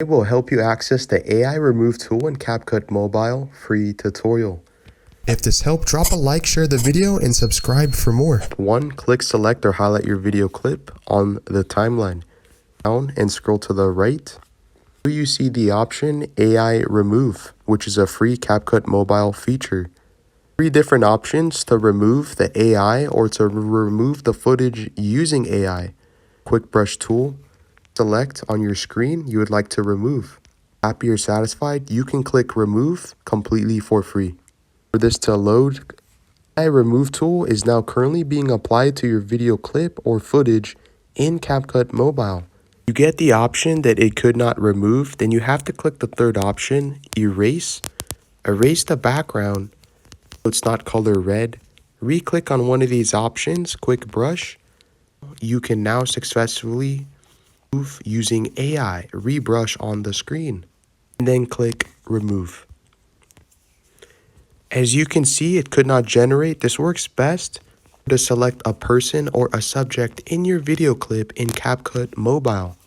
It will help you access the AI Remove tool in Capcut Mobile free tutorial. If this helped, drop a like, share the video, and subscribe for more. 1. Click select or highlight your video clip on the timeline. Down and scroll to the right. You see the option AI Remove, which is a free Capcut Mobile feature. 3 different options to remove the AI or to remove the footage using AI. Quick brush tool. Select on your screen you would like to remove. After you're satisfied, you can click remove completely for free. For this to load, AI Remove tool is now currently being applied to your video clip or footage in Capcut Mobile. You get the option that it could not remove, then you have to click the third option, erase. Erase the background so it's not color red. Re-click on one of these options, quick brush. You can now successfully move using AI, rebrush on the screen, and then click remove. As you can see, it could not generate. This works best to select a person or a subject in your video clip in Capcut Mobile.